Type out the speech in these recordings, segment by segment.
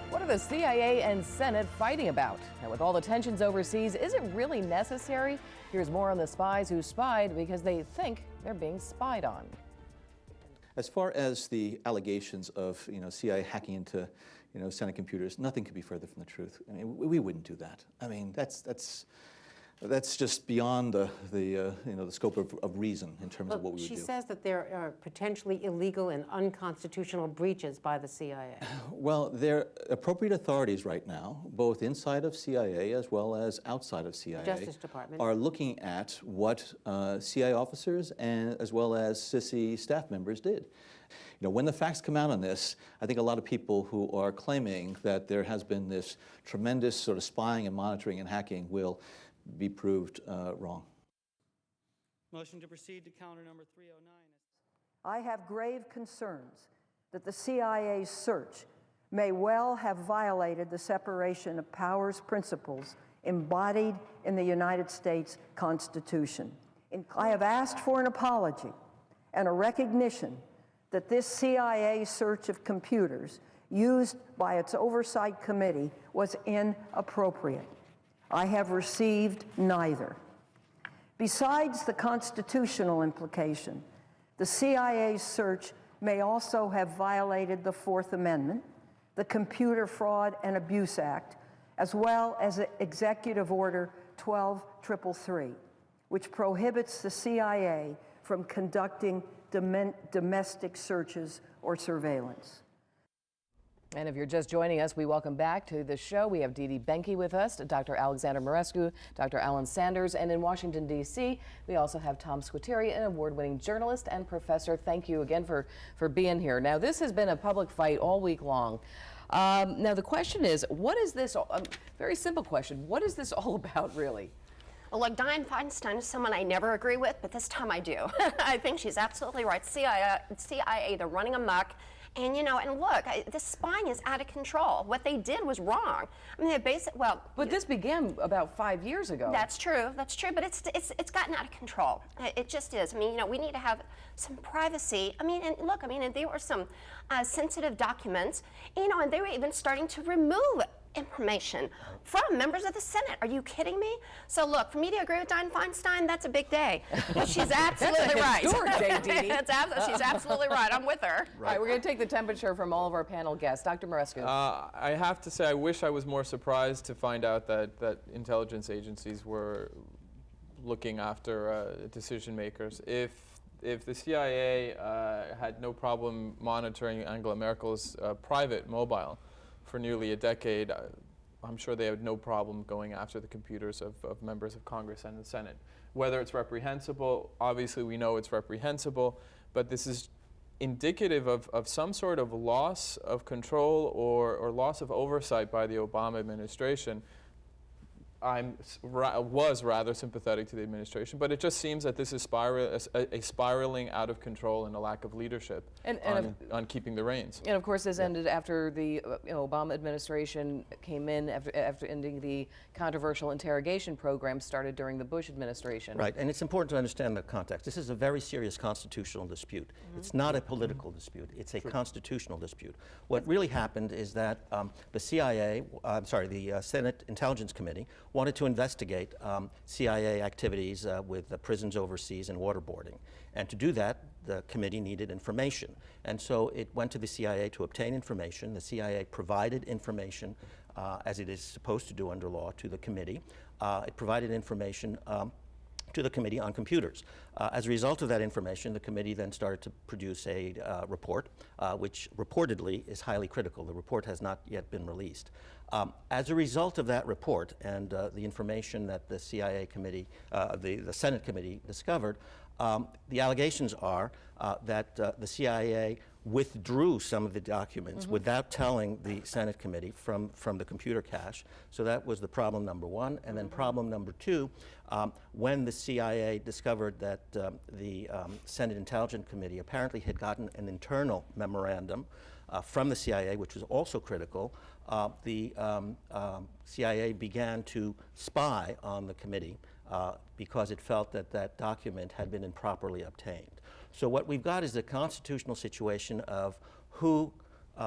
What are the CIA and Senate fighting about? And with all the tensions overseas, is it really necessary? Here's more on the spies who spied because they think they're being spied on. As far as the allegations of CIA hacking into Senate computers, nothing could be further from the truth. I mean, we wouldn't do that. I mean, that's just beyond the scope of reason in terms of what we would do. She says that there are potentially illegal and unconstitutional breaches by the CIA. Well, there appropriate authorities right now, both inside of CIA as well as outside of CIA, Justice Department, are looking at what CIA officers and as well as CISI staff members did. When the facts come out on this, I think a lot of people who are claiming that there has been this tremendous sort of spying and monitoring and hacking will be proved wrong. Motion to proceed to counter number 309. I have grave concerns that the CIA's search may well have violated the separation of powers principles embodied in the United States Constitution. I have asked for an apology and a recognition that this CIA search of computers used by its oversight committee was inappropriate. I have received neither. Besides the constitutional implication, the CIA's search may also have violated the Fourth Amendment, the Computer Fraud and Abuse Act, as well as Executive Order 12333, which prohibits the CIA from conducting domestic searches or surveillance. And if you're just joining us, we welcome back to the show. We have Dee Dee Benkie with us, Dr. Alexander Mirescu, Dr. Alain Sanders, and in Washington, D.C., we also have Tom Squitteri, an award-winning journalist and professor. Thank you again for being here. Now, this has been a public fight all week long. Now, the question is, what is this, very simple question, what is this all about, really? Well, look, Dianne Feinstein is someone I never agree with, but this time I do. I think she's absolutely right. CIA, they're running amok. And, and look, the spying is out of control. What they did was wrong. I mean, But this began about 5 years ago. That's true, but it's gotten out of control. It just is. I mean, we need to have some privacy. I mean, and look, and there were some sensitive documents, and they were even starting to remove information from members of the Senate. Are you kidding me? So look, for me to agree with Dianne Feinstein, that's a big day. But she's absolutely right. Day, Dee Dee. She's absolutely right. I'm with her. Right. All right, we're going to take the temperature from all of our panel guests. Dr. Mirescu. I have to say, I wish I was more surprised to find out that intelligence agencies were looking after decision makers. If the CIA had no problem monitoring Angela Merkel's private mobile for nearly a decade, I'm sure they had no problem going after the computers of members of Congress and the Senate. Whether it's reprehensible, obviously we know it's reprehensible, but this is indicative of some sort of loss of control or loss of oversight by the Obama administration. I was rather sympathetic to the administration, but it just seems that this is a spiraling out of control and a lack of leadership on keeping the reins. And of course, this ended after the Obama administration came in, after ending the controversial interrogation program started during the Bush administration. Right, and it's important to understand the context. This is a very serious constitutional dispute. Mm-hmm. It's not a political dispute. It's a constitutional dispute. What really happened is that the Senate Intelligence Committee wanted to investigate CIA activities with the prisons overseas and waterboarding. And to do that, the committee needed information. And so it went to the CIA to obtain information. The CIA provided information, as it is supposed to do under law, to the committee. It provided information to the Committee on Computers. As a result of that information, the committee then started to produce a report, which reportedly is highly critical. The report has not yet been released. As a result of that report and the information that the CIA committee, the Senate committee discovered, the allegations are that the CIA withdrew some of the documents without telling the Senate committee from the computer cache. So that was the problem number one. And then problem number two, when the CIA discovered that the Senate Intelligence Committee apparently had gotten an internal memorandum from the CIA, which was also critical, the CIA began to spy on the committee because it felt that that document had been improperly obtained. So what we've got is a constitutional situation of who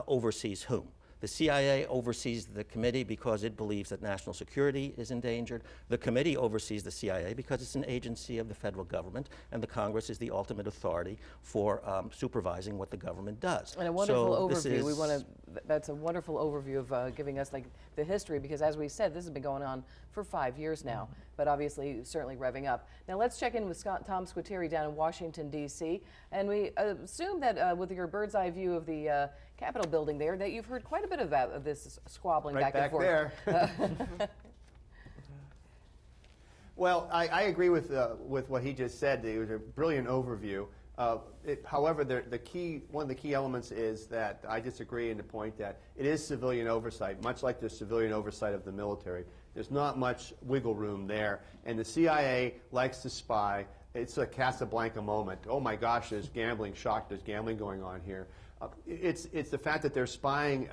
oversees whom. The CIA oversees the committee because it believes that national security is endangered. The committee oversees the CIA because it's an agency of the federal government, and the Congress is the ultimate authority for supervising what the government does. And a wonderful So this overview. is- That's a wonderful overview of giving us like the history, because as we said, this has been going on for 5 years now, but obviously certainly revving up. Now let's check in with Tom Squitteri down in Washington, D.C. And we assume that with your bird's eye view of the Capitol building there, that you've heard quite a bit of this squabbling Right back and forth. there. Well, I agree with what he just said. It was a brilliant overview. However, one of the key elements is that I disagree in the point that it is civilian oversight, much like the civilian oversight of the military. There's not much wiggle room there, and the CIA likes to spy. It's a Casablanca moment. Oh my gosh, there's gambling, shock, there's gambling going on here. It's the fact that they're spying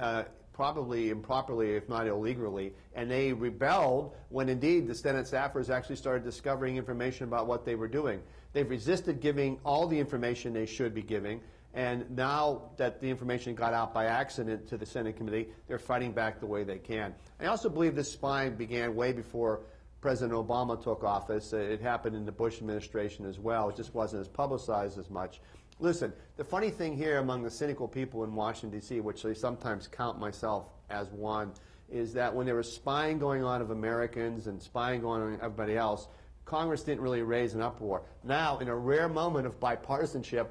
probably improperly, if not illegally, and they rebelled when indeed the Senate staffers actually started discovering information about what they were doing. They've resisted giving all the information they should be giving, and now that the information got out by accident to the Senate committee, they're fighting back the way they can. I also believe this spying began way before President Obama took office. It happened in the Bush administration as well. It just wasn't as publicized as much. Listen, the funny thing here among the cynical people in Washington, D.C., which they sometimes count myself as one, is that when there was spying going on of Americans and spying going on of everybody else, Congress didn't really raise an uproar. Now, in a rare moment of bipartisanship,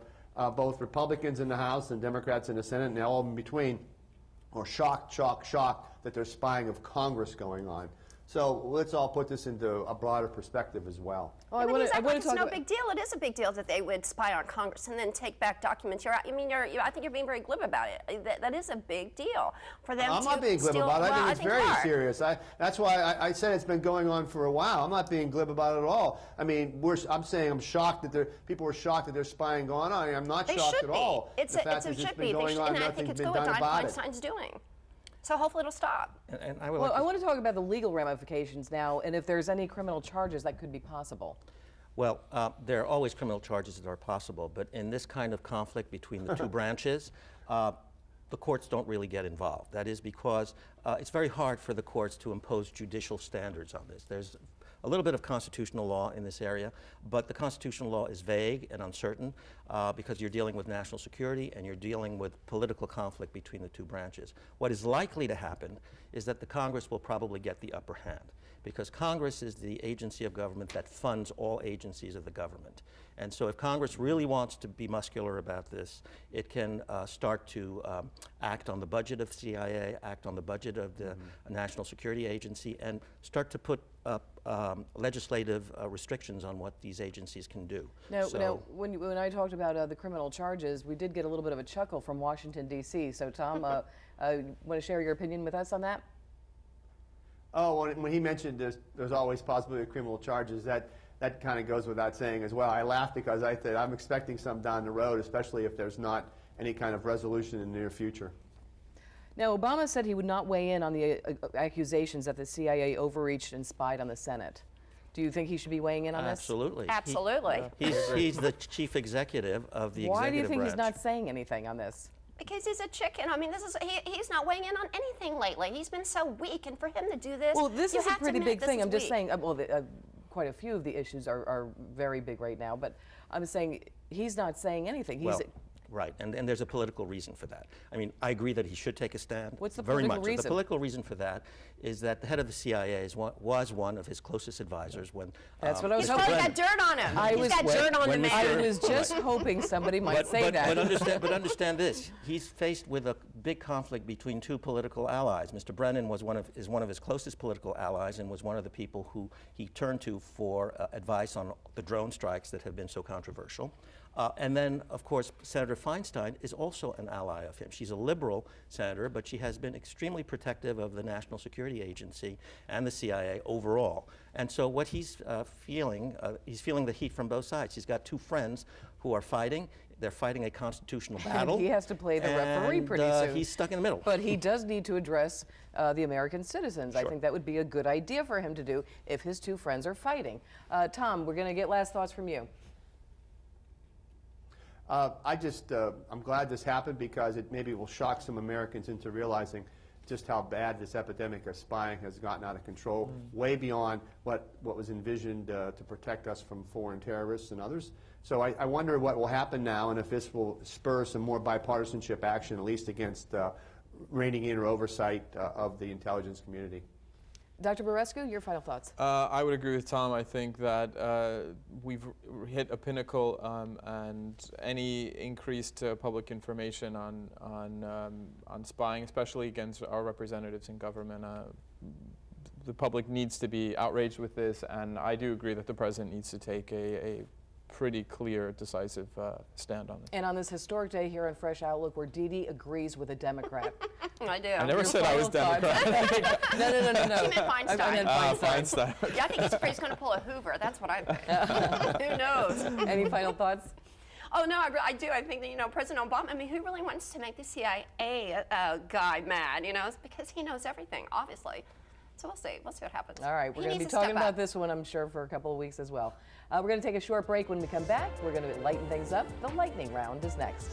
both Republicans in the House and Democrats in the Senate and all in between are shocked that there's spying of Congress going on. So let's all put this into a broader perspective as well. Well, Yeah, but he's I acting wanna like it's talk no about- big deal. It is a big deal that they would spy on Congress and then take back documents. I think you're being very glib about it. That is a big deal for them to I'm not being glib steal- about it. well, I think it's you very are. serious. That's why I said it's been going on for a while. I'm not being glib about it at all. I mean, I'm saying I'm shocked that people were shocked that there's spying going on. I'm not They shocked should at be. all. It The fact is should been be. going on, And I think nothing's it's been good what done Don about it. Feinstein's doing. So hopefully it'll stop. And I would Well, like I to want to talk about the legal ramifications now, and if there's any criminal charges that could be possible. Well, there are always criminal charges that are possible, but in this kind of conflict between the two branches, the courts don't really get involved. That is because it's very hard for the courts to impose judicial standards on this. There's a little bit of constitutional law in this area, but the constitutional law is vague and uncertain because you're dealing with national security and you're dealing with political conflict between the two branches. What is likely to happen is that the Congress will probably get the upper hand, because Congress is the agency of government that funds all agencies of the government. And so if Congress really wants to be muscular about this, it can start to act on the budget of CIA, act on the budget of the National Security Agency, and start to put up legislative restrictions on what these agencies can do. Now when I talked about the criminal charges, we did get a little bit of a chuckle from Washington, D.C. So, Tom, want to share your opinion with us on that? Oh, when he mentioned there's always possibility of criminal charges, that kind of goes without saying as well. I laughed because I thought I'm expecting some down the road, especially if there's not any kind of resolution in the near future. Now, Obama said he would not weigh in on the accusations that the CIA overreached and spied on the Senate. Do you think he should be weighing in on this? Absolutely. Absolutely. He's the chief executive of the executive branch. Why do you think he's not saying anything on this? Because he's a chicken. I mean, he's not weighing in on anything lately. He's been so weak, and for him to do this, Well, this you is a have to pretty admit big this thing. is I'm just weak. saying, quite a few of the issues are very big right now, but I'm saying he's not saying anything. He's, Well, right, and there's a political reason for that. I mean, I agree that he should take a stand. What's the very political much. reason? The political reason for that is that the head of the CIA was one of his closest advisors when. That's what I was He's hoping. probably got dirt on him. I He's was- got dirt on the when man. I was just hoping somebody might say that. But understand this: he's faced with a big conflict between two political allies. Mr. Brennan is one of his closest political allies, and was one of the people who he turned to for advice on the drone strikes that have been so controversial. And then, of course, Senator Feinstein is also an ally of him. She's a liberal senator, but she has been extremely protective of the National Security Agency and the CIA overall. And so what he's feeling the heat from both sides. He's got two friends who are fighting. They're fighting a constitutional battle. He has to play the referee pretty soon. He's stuck in the middle. But he does need to address the American citizens. I think that would be a good idea for him to do if his two friends are fighting. Tom, we're going to get last thoughts from you. I'm glad this happened because it maybe will shock some Americans into realizing just how bad this epidemic of spying has gotten out of control, way beyond what was envisioned to protect us from foreign terrorists and others. So I wonder what will happen now, and if this will spur some more bipartisanship action, at least against reining in or oversight of the intelligence community. Dr. Mirescu, your final thoughts. I would agree with Tom. I think that we've hit a pinnacle, and any increased public information on spying, especially against our representatives in government, the public needs to be outraged with this, and I do agree that the president needs to take a pretty clear, decisive stand on this. And on this historic day here on Fresh Outlook, where Dee Dee agrees with a Democrat. I do. I never said I was Democrat. No. She meant Feinstein. I meant Feinstein. Yeah, I think he's afraid he's going to pull a Hoover. That's what I think. Who knows? Any final thoughts? Oh, no, I do. I think that, you know, President Obama, I mean, who really wants to make the CIA guy mad, you know? It's because he knows everything, obviously. So we'll see. We'll see what happens. All right, we're going to be talking about this one, I'm sure, for a couple of weeks as well. We're going to take a short break. When we come back, we're going to lighten things up. The lightning round is next.